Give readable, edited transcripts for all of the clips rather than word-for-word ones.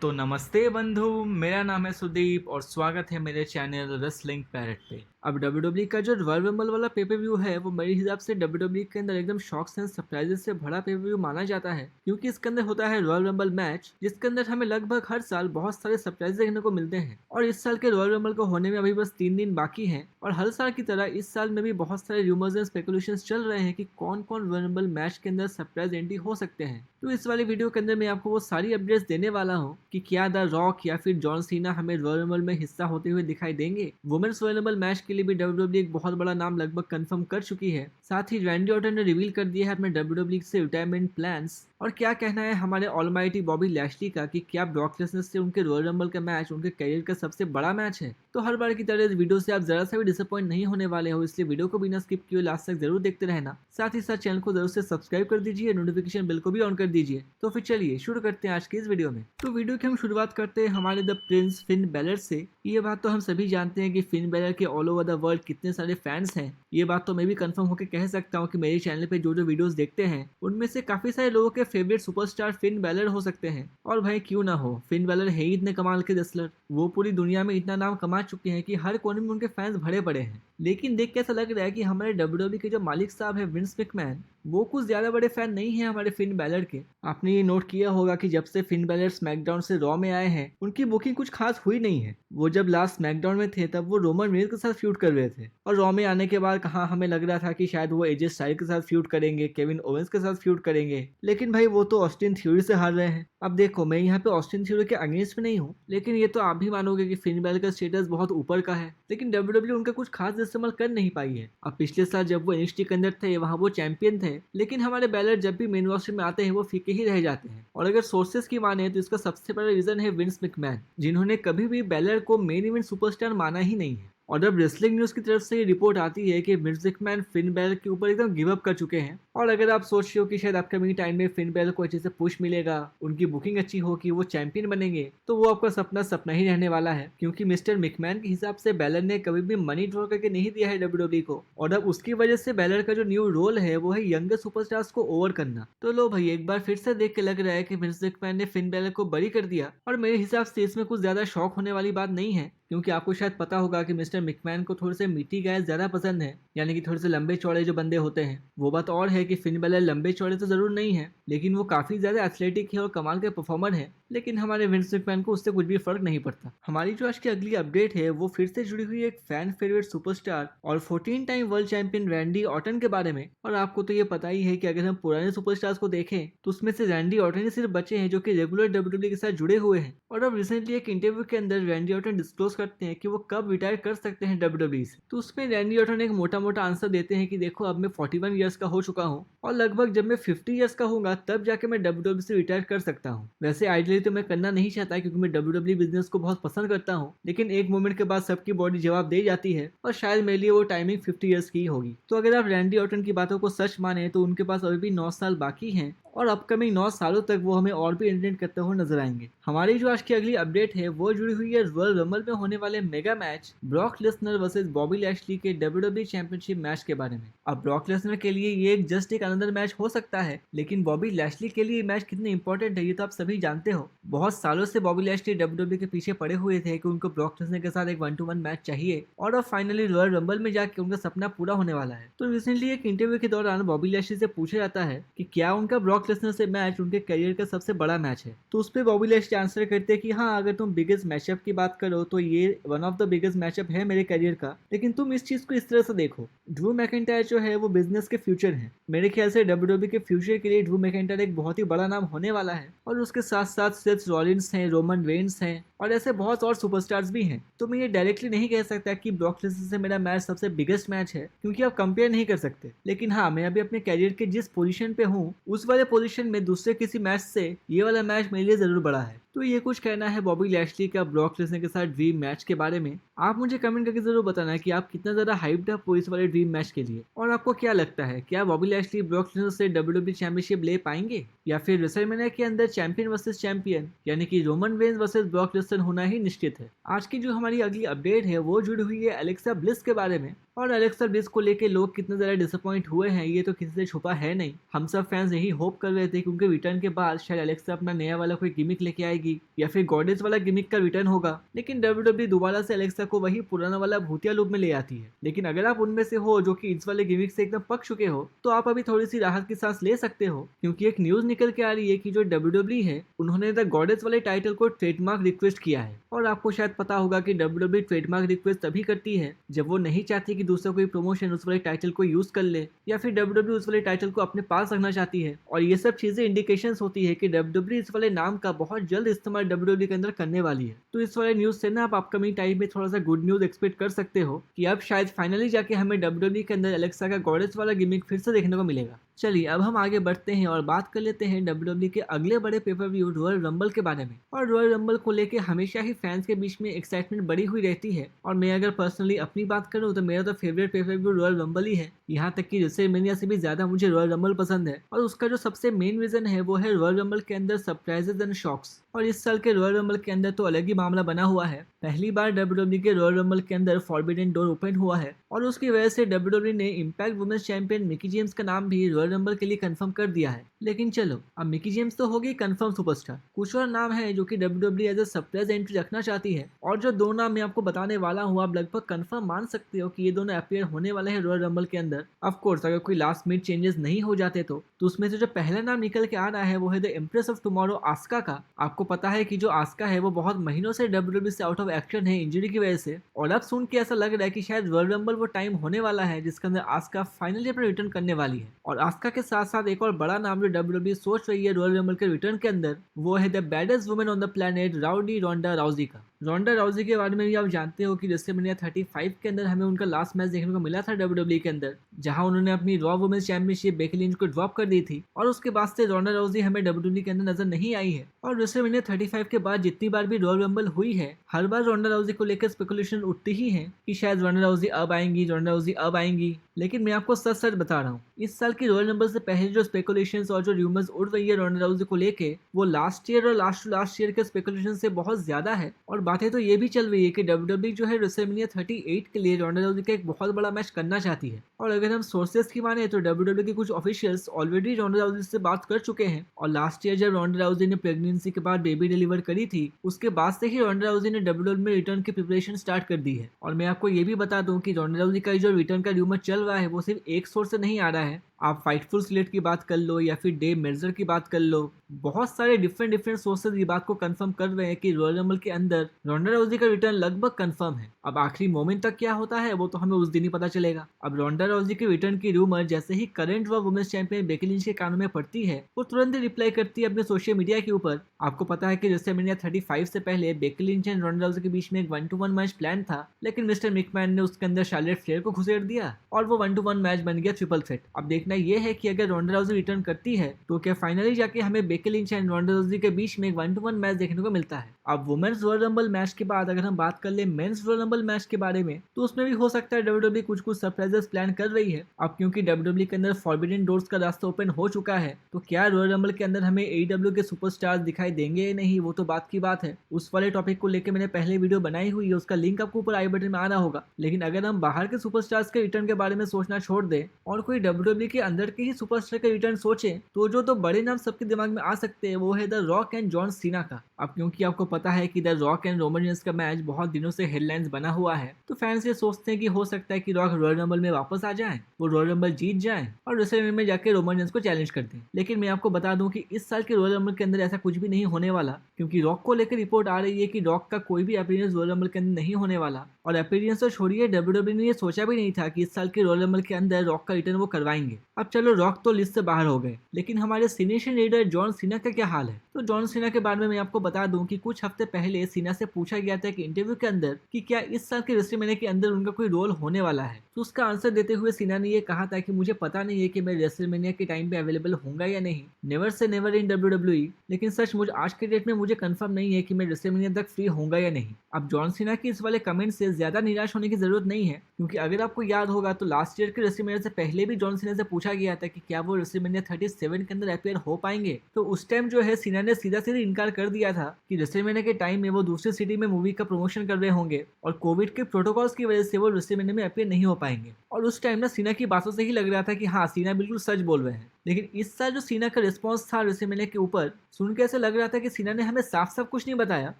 तो नमस्ते बंधु, मेरा नाम है सुदीप और स्वागत है मेरे चैनल रेसलिंग पैरेट पे। अब WWE का जो रॉयल रंबल वाला पेपर व्यू है वो मेरे हिसाब से WWE के अंदर एकदम शॉक्स एंड सरप्राइजेस से भरा पेपर व्यू माना जाता है, क्योंकि इसके अंदर होता है रॉयल रंबल मैच, जिसके अंदर हमें लगभग हर साल बहुत सारे सरप्राइज देखने को मिलते हैं। और इस साल के रॉयल रंबल को होने में अभी बस 3 दिन बाकी हैं और हर साल की तरह इस साल में भी बहुत सारे रूमर्स एंड स्पेकुलेशंस चल रहे हैं कि कौन कौन रॉयल रंबल मैच के अंदर सरप्राइज एंट्री हो सकते हैं। तो इस वाली वीडियो के अंदर मैं आपको वो सारी अपडेट्स देने वाला हूँ कि क्या द रॉक या फिर जॉन सीना हमें रॉयल रंबल में हिस्सा होते हुए दिखाई देंगे। वुमेन्स रॉयल रंबल मैच के लिए भी WWE एक बहुत बड़ा नाम लगभग कंफर्म कर चुकी है। साथ ही रैंडी ऑर्टन ने रिवील कर दिया है अपने WWE से रिटायरमेंट प्लान्स। और क्या कहना है हमारे ऑलमाइटी बॉबी लैशली का कि क्या ब्रॉक लेसनर से उनके रॉयल रंबल का मैच उनके करियर का सबसे बड़ा मैच है। तो हर बार की तरह इस वीडियो से आप जरा सा भी डिसअपॉइंट नहीं होने वाले हो, इसलिए वीडियो को बिना स्किप किए लास्ट तक जरूर देखते रहना। साथ ही साथ चैनल को जरूर से सब्सक्राइब कर दीजिए, नोटिफिकेशन बिल को भी ऑन कर दीजिए। तो फिर चलिए शुरू करते हैं आज की इस वीडियो में। तो वीडियो की हम शुरुआत करते हैं हमारे द प्रिंस फिन बैलर से। ये बात तो हम सभी जानते हैं कि फिन बैलर के ऑल ओवर द वर्ल्ड कितने सारे फैंस हैं। ये बात तो मैं भी कंफर्म होकर कह सकता हूँ कि मेरे चैनल पे जो जो वीडियोस देखते हैं उनमें से काफी सारे लोगों के फेवरेट सुपरस्टार फिन बैलर हो सकते हैं। और भाई क्यों ना हो, फिन बैलर है ही इतने कमाल के रेसलर। वो पूरी दुनिया में इतना नाम कमा चुके हैं कि हर कोने में उनके फैंस भरे पड़े हैं। लेकिन देख के ऐसा लग रहा है कि हमारे WWE के जो मालिक साहब है विंस मैकमैन, वो कुछ ज्यादा बड़े फैन नहीं है हमारे फिन बैलर के। आपने ये नोट किया होगा कि जब से फिन बैलर स्मैकडाउन से रॉ में आए हैं उनकी बुकिंग कुछ खास हुई नहीं है। वो जब लास्ट स्मैकडाउन में थे तब वो रोमन रेंज के साथ फ्यूड कर रहे थे, और रॉ में आने के बाद कहाँ हमें लग रहा था कि शायद वो एजे स्टाइल के साथ फ्यूड करेंगे, केविन ओवेंस के साथ फ्यूड करेंगे। लेकिन भाई वो तो ऑस्टिन थ्योरी से हार रहे हैं। अब देखो, मैं यहाँ पे ऑस्टिन थ्योरी के अगेंस्ट में नहीं हूँ, लेकिन ये तो आप भी मानोगे कि फिन बैलर का स्टेटस बहुत ऊपर का है, लेकिन WWE उनका कुछ खास इस्तेमाल कर नहीं पाई है। अब पिछले साल जब वो NXT के अंदर थे वहाँ वो चैंपियन थे, लेकिन हमारे बैलर जब भी मेन रोस्टर में आते हैं वो फीके ही रह जाते हैं। और अगर सोर्सेस की माने तो इसका सबसे बड़ा रीजन है विंस मैकमैन, जिन्होंने कभी भी बैलर को मेन इवेंट सुपरस्टार माना ही नहीं है। और अब रेसलिंग न्यूज की तरफ से ये रिपोर्ट आती है कि विंस मैकमैन फिन बैलर के ऊपर एकदम गिव अप कर चुके हैं। और अगर आप सोच रहे हो कि शायद अपकमिंग टाइम में फिन बैलर को अच्छे से पुश मिलेगा, उनकी बुकिंग अच्छी होगी, वो चैंपियन बनेंगे, तो वो आपका सपना सपना ही रहने वाला है। क्योंकि मिस्टर मैकमैन के हिसाब से बैलर ने कभी भी मनी ड्रॉ करके नहीं दिया है WWE को, और अब उसकी वजह से बैलर का जो न्यू रोल है वो है यंगर सुपरस्टार्स को ओवर करना। तो लो भाई, एक बार फिर से देख के लग रहा है कि विंस मैकमैन ने फिन बैलर को बरी कर दिया। और मेरे हिसाब से इसमें कुछ ज्यादा शौक होने वाली बात नहीं है, क्योंकि आपको शायद पता होगा कि मिस्टर मैकमैन को थोड़े से मीटी गाय ज्यादा पसंद है, यानी कि थोड़े से लंबे चौड़े जो बंदे होते हैं। वो बात और है कि फिन बैलर लंबे चौड़े तो जरूर नहीं है, लेकिन वो काफी ज्यादा एथलेटिक है और कमाल के परफॉर्मर है। लेकिन हमारे विंस मैकमैन को उससे कुछ भी फर्क नहीं पड़ता। हमारी जो आज की अगली अपडेट है वो फिर से जुड़ी हुई एक फैन फेवरेट सुपरस्टार और 14 time world champion Randy Orton के बारे में। और आपको तो ये पता ही है कि अगर हम पुराने सुपरस्टार्स को देखें तो उसमें से रैंडी ऑर्टन ही सिर्फ बचे हैं जो कि रेगुलर WWE के साथ जुड़े हुए हैं। और अब रिसेंटली एक इंटरव्यू के अंदर रैंडी ऑर्टन डिस्क्लोज करते हैं कि वो कब रिटायर कर सकते हैं WWE से। तो उसमें रैंडी ऑर्टन एक मोटा मोटा आंसर देते हैं कि देखो, अब मैं 41 ईयर्स का हो चुका हूँ और लगभग जब मैं 50 ईयर्स का होऊंगा तब जाके मैं WWE से रिटायर कर सकता हूँ। वैसे आइडियली तो मैं करना नहीं चाहता क्योंकि मैं WWE बिजनेस को बहुत पसंद करता हूँ, लेकिन एक मोमेंट के बाद सबकी बॉडी जवाब दे जाती है और शायद मेरे लिए वो टाइमिंग 50 ईयर्स की होगी। तो अगर आप रैंडी ऑर्टन की बातों को सच माने तो उनके पास अभी भी 9 साल बाकी हैं और अपकमिंग 9 सालों तक वो हमें और भी एंटरटेन करते हुए नजर आएंगे। हमारी जो आज की अगली अपडेट है वो जुड़ी हुई है रॉयल रंबल में होने वाले mega match Brock Lesnar versus Bobby Lashley के WWE चैंपियनशिप मैच के बारे में। अब ब्रॉक लेसनर के लिए ये एक जस्ट एक अनदर मैच हो सकता है, लेकिन बॉबी लैशली के लिए मैच कितने इंपॉर्टेंट है ये तो आप सभी जानते हो। बहुत सालों से बॉबी लैशली WWE के पीछे पड़े हुए थे कि उनको ब्रॉक लेसनर के साथ एक 1-to-1 मैच चाहिए, और अब फाइनली रॉयल रंबल में जाके उनका सपना पूरा होने वाला है। तो रिसेंटली एक इंटरव्यू के दौरान बॉबी लैशली से पूछा जाता है कि क्या उनका ब्रॉक लेसनर से मैच उनके करियर का सबसे बड़ा मैच है। तो उस पर बॉबी लैशली आंसर करते हैं कि हाँ, अगर तुम बिगेस्ट मैचअप की बात करो तो ये one of the biggest matchup है मेरे करियर का, लेकिन तुम इस चीज को इस तरह से देखो, ड्रू मैकिंटायर जो है वो बिजनेस के फ्यूचर है। मेरे ख्याल से WWE के फ्यूचर के लिए ड्रू मैकिंटायर एक बहुत ही बड़ा नाम होने वाला है, और उसके साथ साथ सेथ रॉलिन्स हैं, रोमन रेंस हैं और ऐसे बहुत और सुपरस्टार्स भी हैं। तो मैं ये डायरेक्टली नहीं कह सकता कि ब्रॉक लेसनर से मेरा मैच सबसे बिगेस्ट मैच है, क्योंकि आप कंपेयर नहीं कर सकते। लेकिन हाँ, मैं अभी अपने कैरियर के जिस पोजीशन पे हूँ उस वाले पोजीशन में दूसरे किसी मैच से ये वाला मैच मेरे लिए जरूर बड़ा है। तो ये कुछ कहना है बॉबी लैशली का ब्रॉक लेसनर के साथ ड्रीम मैच के बारे में। आप मुझे कमेंट करके जरूर बताना कि आप कितना ज्यादा हाइप्ड है इस वाले ड्रीम मैच के लिए, और आपको क्या लगता है क्या बॉबी लैशली ब्रॉक लेसनर से WWE चैंपियनशिप ले पाएंगे, या फिर रेसलमेनिया के अंदर चैंपियन वर्सेस चैंपियन यानी कि Roman Reigns versus Brock Lesnar होना ही निश्चित है। आज की जो हमारी अगली अपडेट है वो जुड़ी हुई है एलेक्सा ब्लिस के बारे में, और एलेक्सा ब्लिस को लेके लोग कितने ज़्यादा डिसअपॉइंट हुए हैं ये तो किसी से छुपा है नहीं। हम सब फैंस यही होप कर रहे थे कि उनके रिटर्न के बाद शायद एलेक्सा अपना नया वाला कोई गिमिक लेके आएगी या फिर गॉडेस वाला गिमिक का रिटर्न होगा, लेकिन WWE दोबारा से एलेक्सा को वही पुराना वाला भूतिया लुक में ले आती है। लेकिन अगर आप उनमें से हो जो कि इस वाले गिमिक से एकदम पक चुके हो तो आप अभी थोड़ी सी राहत की सांस ले सकते हो, क्योंकि एक न्यूज निकल के आ रही है कि जो WWE है उन्होंने द गॉडेस वाले टाइटल को ट्रेडमार्क रिक्वेस्ट किया है। और आपको शायद पता होगा कि WWE ट्रेडमार्क रिक्वेस्ट तभी करती है जब वो नहीं चाहती कि दूसरा कोई प्रमोशन उस वाले टाइटल को यूज कर ले, या फिर WWE उस वाले टाइटल को अपने पास रखना चाहती है। और ये सब चीजें इंडिकेशंस होती है कि WWE इस वाले नाम का बहुत जल्द इस्तेमाल WWE के अंदर करने वाली है। तो इस वाले न्यूज से ना आप अपकमिंग टाइम में थोड़ा सा गुड न्यूज एक्सपेक्ट कर सकते हो कि अब शायद फाइनली जाके हमें WWE के अंदर एलेक्सा का गॉडेस वाला गिमिक फिर से देखने को मिलेगा। चलिए अब हम आगे बढ़ते हैं और बात कर लेते हैं WWE के अगले बड़े पेपर व्यू रॉयल रंबल के बारे में। और रॉयल रंबल को लेके हमेशा ही फैंस के बीच में एक्साइटमेंट बढ़ी हुई रहती है, और मैं अगर पर्सनली अपनी बात करूं तो मेरा तो favourite pay per view Royal Rumble ही है। यहाँ तक कि रेसलमेनिया से भी ज्यादा मुझे रॉयल रंबल पसंद है, और उसका जो सबसे मेन रीजन है वो है रॉयल रंबल के अंदर सरप्राइजेज एंड शॉक्स। और इस साल के रॉयल रंबल के अंदर तो अलग ही मामला बना हुआ है। पहली बार WWE के रॉयल रंबल के अंदर फॉरबिडन डोर ओपन हुआ है, और उसकी वजह से WWE ने impact women's champion Mickie James का नाम भी रॉयल रंबल के लिए कंफर्म कर दिया है। लेकिन चलो अब मिकी जेम्स तो होगी कंफर्म सुपरस्टार, कुछ और नाम है जो कि WWE as a surprise entry रखना चाहती है। और जो दो नाम मैं आपको बताने वाला हूँ आप लगभग कंफर्म मान सकते हो कि ये दोनों अपीयर होने वाले हैं रॉयल रंबल के अंदर। ऑफ कोर्स अगर कोई लास्ट मिनट चेंजेस नहीं हो जाते तो उसमें से जो पहला नाम निकल के आ रहा है वो है the empress of tomorrow Asuka का। आपको पता है कि जो आस्का है वो बहुत महीनों से WWE से आउट ऑफ एक्शन है इंजरी की वजह से, और अब सुन के ऐसा लग रहा है कि शायद रॉयल रंबल वो टाइम होने वाला है जिसके अंदर आस्का फाइनली अपना रिटर्न करने वाली है। और आस्का के साथ साथ एक और बड़ा नाम जो WWE सोच रही है रॉयल रंबल के रिटर्न के अंदर वो है the baddest woman on the planet rowdy Ronda Rousey का। रोंडा राउजी के बारे में भी आप जानते हो कि रेसलमेनिया 35 के अंदर हमें उनका लास्ट मैच देखने को मिला था WWE के अंदर, जहां उन्होंने अपनी Raw women's championship Becky Lynch को ड्रॉप कर दी थी, और उसके बाद से रोंडा राउजी हमें WWE के अंदर नजर नहीं आई है। और रेसलमेनिया 35 के बाद जितनी बार भी रॉयल रंबल हुई है हर बार रोंडा राउजी को लेकर स्पेकुलेशन उठती ही है कि शायद रोंडा राउजी अब आएंगी, रोंडा राउजी अब आएंगी। लेकिन मैं आपको सच सच बता रहा हूँ इस साल की रॉयल रंबल से पहले जो स्पेकुलेशंस और जो र्यूमर्स उड़ रही है रोंडा राउजी को लेके वो लास्ट ईयर और लास्ट ईयर के स्पेकुलेशन से बहुत ज्यादा है। और बातें तो ये भी चल रही है कि WWE जो है रेसलमेनिया 38 के लिए रोंडा राउजी का एक बहुत बड़ा मैच करना चाहती है। और अगर हम सोर्सेस की माने तो WWE के कुछ ऑफिशियल्स ऑलरेडी रोंडा राउजी से बात कर चुके हैं, और लास्ट ईयर जब रोंडा राउजी ने प्रेगनेंसी के बाद बेबी डिलीवर करी थी उसके बाद से ही रोंडा राउजी ने WWE में रिटर्न की प्रिपरेशन स्टार्ट कर दी है। और मैं आपको ये भी बता दूं कि रोंडा राउजी का जो रिटर्न का र्यूमर चल रहा है वो सिर्फ एक सोर्स से नहीं आ रहा है। आप फाइटफुल स्लेट की बात कर लो या फिर डेव मेजर की बात कर लो, बहुत सारे डिफरेंट सोर्सेज ये बात को कंफर्म कर रहे हैं कि रॉयल रंबल के अंदर रोंडा राउजी का रिटर्न लगभग कंफर्म है। अब आखिरी मोमेंट तक क्या होता है वो तो हमें उस दिन ही पता चलेगा। अब रोंडा राउजी के रिटर्न की रूमर जैसे ही करंट व वुमेन्स चैंपियन बेकी लिंच के कानों में पड़ती है वो तुरंत ही रिप्लाई करती है अपने सोशल मीडिया के ऊपर। आपको पता है कि रेसलमेनिया 35 से पहले Becky Lynch and Ronda Rousey के बीच में एक 1-to-1 मैच प्लान था, लेकिन मिस्टर मिकमैन ने उसके अंदर शार्लेट फ्लेयर को घुसेड़ दिया और वो 1-to-1 मैच बन गया ट्रिपल थ्रेट। अब देखना ये है कि अगर रोंडा राउजी रिटर्न करती है तो क्या फाइनली जाके हमें Becky Lynch and Ronda Rousey के बीच में एक 1-to-1 मैच देखने को मिलता है। अब वुमेन्स रॉयल रंबल मैच के बाद अगर हम बात कर ले मेंस रॉयल रंबल मैच के बारे में तो उसमें भी हो सकता है WWE कुछ सरप्राइजेस प्लान कर रही है। अब क्योंकि WWE के अंदर फॉरबिडन डोर्स का रास्ता ओपन हो चुका है तो क्या रॉयल रंबल के अंदर हमें AEW के सुपरस्टार्स दिखाई देंगे या नहीं वो तो बात की बात है। उस वाले टॉपिक को लेकर मैंने पहले वीडियो बनाई हुई है, उसका लिंक आपको ऊपर आई बटन में आ रहा होगा। लेकिन अगर हम बाहर के सुपरस्टार्स के रिटर्न के बारे में सोचना छोड़ दें और कोई WWE के अंदर के ही सुपरस्टार के रिटर्न सोचे तो जो बड़े नाम सबके दिमाग में आ सकते हैं वो है the rock and John Cena का। अब क्योंकि आपको पता है कि the rock and Roman Reigns का मैच बहुत दिनों से हेडलाइंस बना हुआ है तो फैंस ये सोचते हैं कि हो सकता है कि रॉक रॉयल रंबल में वापस आ जाए, वो रॉयल रंबल जीत जाए और रेसलमेनिया में जाके रोमन रेंस को चैलेंज कर दें। लेकिन मैं आपको बता दूं कि इस साल के रॉयल रंबल के अंदर ऐसा कुछ भी नहीं होने वाला, क्योंकि रॉक को लेकर रिपोर्ट आ रही है कि रॉक का कोई भी अपीयरेंस रॉयल रंबल के अंदर नहीं होने वाला। और अपीयरेंस तो छोड़िए, WWE ने ये सोचा भी नहीं था कि इस साल के रॉयल रंबल के अंदर रॉक का रिटर्न वो करवाएंगे। अब चलो रॉक तो लिस्ट से बाहर हो गए, लेकिन हमारे सीनियर लीडर जॉन सीना का क्या हाल है? तो जॉन सीना के बारे में मैं आपको बता दूं कि कुछ हफ्ते पहले सीना से पूछा गया था एक इंटरव्यू के अंदर कि क्या इस साल के रेसलमेनिया के अंदर उनका कोई रोल होने वाला है। तो उसका आंसर देते हुए सीना ने ये कहा था कि मुझे पता नहीं है कि मैं रेसलमेनिया के टाइम पे अवेलेबल होऊंगा या नहीं, never say never in WWE, लेकिन सचमुच आज के डेट में मुझे कंफर्म नहीं है कि मैं रेसलमेनिया तक फ्री होऊंगा या नहीं। अब जॉन सीना की इस वाले कमेंट से ज्यादा निराश होने की जरूरत नहीं है, क्योंकि अगर आपको याद होगा तो लास्ट ईयर के रेसलमेनिया से पहले भी जॉन सीना से पूछा गया था कि क्या वो रेसलमेनिया 37 के अंदर अपीयर हो पाएंगे, तो उस टाइम जो है सीना ने सीधा सीधा इनकार कर दिया था कि रेसलमेनिया के टाइम में वो दूसरी सिटी में मूवी का प्रमोशन कर रहे होंगे और कोविड के प्रोटोकॉल्स की वजह से वो रेसलमेनिया में अपीयर नहीं हो पाएंगे। और उस टाइम ना सीना की बातों से ही लग रहा था कि हाँ, सीना बिल्कुल सच बोल रहे हैं। लेकिन इस साल जो सीना का रिस्पॉन्स था रेसलमेनिया के ऊपर, सुन के ऐसा लग रहा था कि सीना ने हमें साफ साफ कुछ नहीं बताया,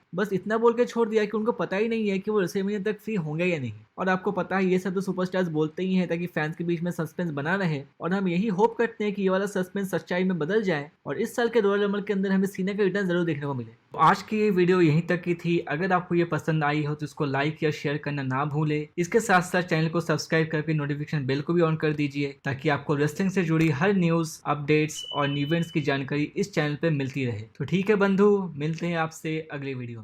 बस इतना बोल के छोड़ दिया कि उनको पता ही नहीं है कि वो रेसलमेनिया तक फ्री होंगे या नहीं। और आपको पता है ये सब तो सुपरस्टार्स बोलते ही हैं ताकि फैंस के बीच में सस्पेंस बना रहे, और हम यही होप करते हैं कि ये वाला सस्पेंस सच्चाई में बदल जाए और इस साल के रॉयल रंबल के अंदर हमें सीना का रिटर्न जरूर देखने को मिले। तो आज की ये वीडियो यहीं तक की थी। अगर आपको ये पसंद आई हो तो इसको लाइक या शेयर करना ना भूलें। इसके साथ साथ चैनल को सब्सक्राइब करके नोटिफिकेशन बेल को भी ऑन कर दीजिए ताकि आपको रेसलिंग से जुड़ी हर न्यूज, अपडेट्स और इवेंट्स की जानकारी इस चैनल पे मिलती रहे। तो ठीक है बंधु, मिलते हैं आपसे अगली वीडियो।